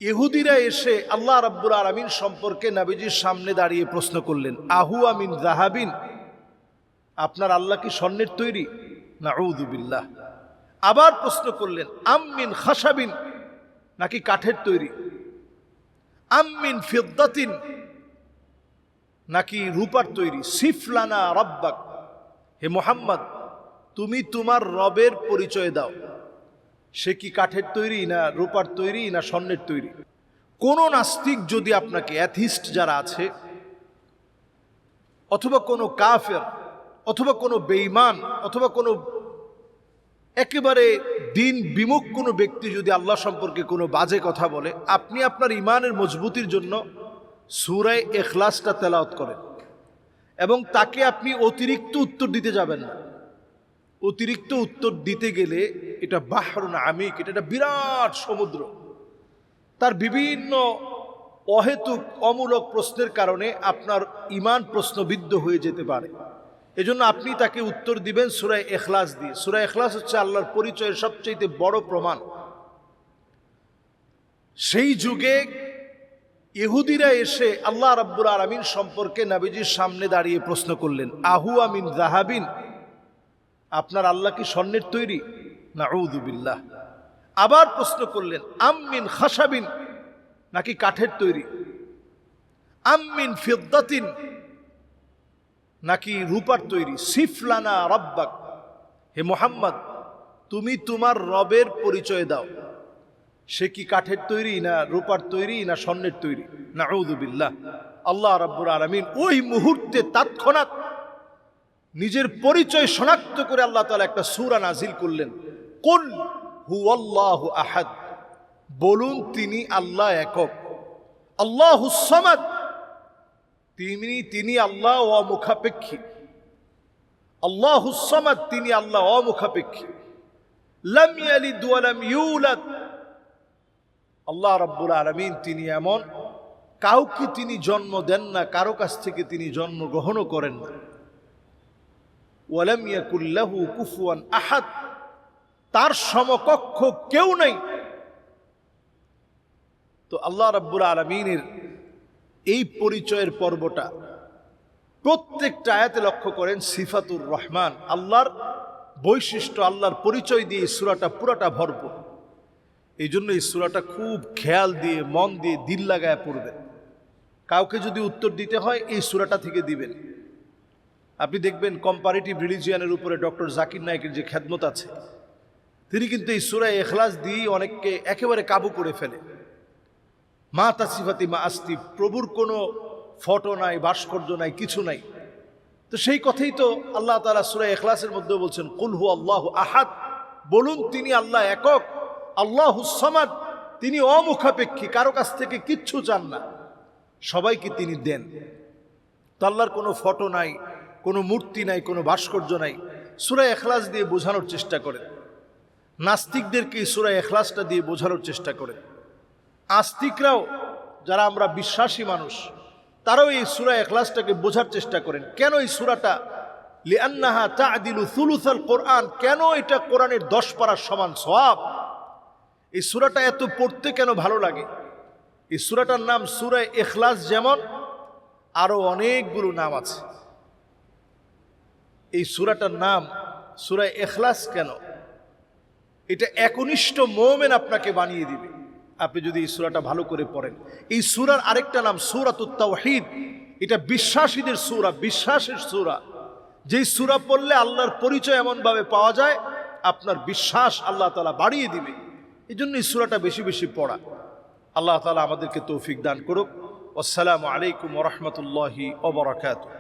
ইহুদিরা এসে আল্লাহ রাব্বুল আলামিন সম্পর্কে নবীজির সামনে দাঁড়িয়ে প্রশ্ন করলেন, আহু আমিন যাহাবিন, আপনার আল্লাহ কি স্বর্ণের তৈরি? নাউযু বিল্লাহ। আবার প্রশ্ন করলেন, আমিন খাশাবিন, নাকি কাঠের তৈরি? আমিন ফিদ্দাতিন, নাকি রূপার তৈরি? সিফলানা রাব্বাক, হে মুহাম্মদ তুমি তোমার রবের পরিচয় দাও, সে কি কাঠের তৈরি, না রূপার তৈরি, না স্বর্ণের তৈরি? কোন নাস্তিক যদি আপনাকে, অ্যাথিস্ট যারা আছে, অথবা কোনো কাফের, অথবা কোনো বেঈমান, অথবা কোনো একেবারে দিন বিমুখ কোনো ব্যক্তি যদি আল্লাহ সম্পর্কে কোনো বাজে কথা বলে, আপনি আপনার ইমানের মজবুতির জন্য সূরা ইখলাসটা তেলাওয়াত করেন এবং তাকে আপনি অতিরিক্ত উত্তর দিতে যাবেন না। অতিরিক্ত উত্তর দিতে গেলে এটা বাহরুন আমিক, এটা বিরাট সমুদ্র। তার বিভিন্ন অহেতুক অমূলক প্রশ্নের কারণে আপনার ঈমান প্রশ্নবিদ্ধ হয়ে যেতে পারে। এজন্য আপনি তাকে উত্তর দিবেন সূরা ইখলাস দিয়ে। সূরা ইখলাস হচ্ছে আল্লাহর পরিচয়ের সবচেয়ে বড় প্রমাণ। সেই যুগে ইহুদিরা এসে আল্লাহ রাব্বুল আলামিন সম্পর্কে নবীজির সামনে দাঁড়িয়ে প্রশ্ন করলেন, আহু আমিন যাহাবিন, আপনার আল্লাহ কি স্বর্ণের তৈরি? নাউযু বিল্লাহ। আবার প্রশ্ন করলেন, আমিন খাশাবিন, নাকি কাঠের তৈরি? আমিন ফিদ্দাতিন, নাকি রূপার তৈরি? সিফলানা রাব্বাক, হে মুহাম্মদ তুমি তোমার রবের পরিচয় দাও, সে কি কাঠের তৈরি, না রূপার তৈরি, না স্বর্ণের তৈরি? নাউযু বিল্লাহ। আল্লাহ রাব্বুল আলামিন ওই মুহূর্তে তৎক্ষণাৎ নিজের পরিচয় শনাক্ত করে আল্লাহ তাআলা একটা সূরা নাজিল করলেন, কুল হুয়াল্লাহু আহাদ, বলুন তিনি আল্লাহ একক। আল্লাহুস সামাদ, তিনি আল্লাহ অমুখাপেক্ষী। আল্লাহুস সামাদ, তিনি আল্লাহ অমুখাপেক্ষী। লাম ইয়ালিদ ওয়া লাম ইউলাদ, আল্লাহ রাব্বুল আলামিন তিনি এমন, কাউকে তিনি জন্ম দেন না, কারো কাছ থেকে তিনি জন্মগ্রহণও করেন না। ওয়ালাম ইয়াকুল লাহু কুফুয়ান আহাদ, তার সমকক্ষ কেউ নাই। তো আল্লাহ রাব্বুল আলামিনের এই পরিচয়ের পর্বটা প্রত্যেকটা আয়াতে লক্ষ্য করেন সিফাতুর রহমান, আল্লাহর বৈশিষ্ট্য, আল্লাহর পরিচয় দিয়ে এই সূরাটা পুরাটা ভরপুর। এই জন্য এই সূরাটা খুব খেয়াল দিয়ে, মন দিয়ে, দিল লাগায় পড়বেন। কাউকে যদি উত্তর দিতে হয় এই সূরাটা থেকে দিবেন। আপনি দেখবেন কম্পারেটিভ রিলিজিয়ানের উপরে ডক্টর জাকির নায়েকের যে খেদমত আছে, তিনি কিন্তু এই সূরা ইখলাস দিয়ে অনেককে একেবারে কাবু করে ফেলে। মা তাসিফাতি মা আস্তি, প্রভুর কোনো ফটো নাই, ভাস্কর্য নাই, কিছু নাই। তো সেই কথাই তো আল্লাহ তাআলা সূরা ইখলাসের মধ্যে বলছেন, কুল হু আল্লাহু আহাদ, বলুন তিনি আল্লাহ একক। আল্লাহুস সামাদ, তিনি অমুখাপেক্ষী, কারো কাছ থেকে কিচ্ছু চান না, সবাইকে তিনি দেন। তো আল্লাহর কোনো ফটো নাই, কোনো মূর্তি নাই, কোনো ভাস্কর্য নাই। সূরা ইখলাস দিয়ে বোঝানোর চেষ্টা করেন। নাস্তিকদেরকে এই সূরা ইখলাসটা দিয়ে বোঝানোর চেষ্টা করেন। আস্তিকরাও, যারা আমরা বিশ্বাসী মানুষ, তারাও এই সূরা ইখলাসটাকে বোঝার চেষ্টা করেন। কেন এই সূরাটা, লিআন্নাহা তা'দিলু সুলুসাল কোরআন, কেন এটা কোরআনের 10 পারার সমান সওয়াব। এই সূরাটা এত পড়তে কেন ভালো লাগে? এই সূরাটার নাম সূরা ইখলাস, যেমন আরো অনেকগুলো নাম আছে। এই সূরাটার নাম সূরা ইখলাস কেন? এটা একনিষ্ঠ মুমিন আপনাকে বানিয়ে দিবে আপনি যদি এই সূরাটা ভালো করে পড়েন। এই সূরার আরেকটা নাম সূরাতুত তাওহীদ, এটা বিশ্বাসীদের সূরা, বিশ্বাসের সূরা। যেই সূরা পড়লে আল্লাহর পরিচয় এমনভাবে পাওয়া যায়, আপনার বিশ্বাস আল্লাহ তাআলা বাড়িয়ে দিবে। এই জন্য এই সূরাটা বেশি বেশি পড়া। আল্লাহ তাআলা আমাদেরকে তৌফিক দান করুক। আসসালামু আলাইকুম ওয়া রাহমাতুল্লাহি ওয়া বারাকাতুহু।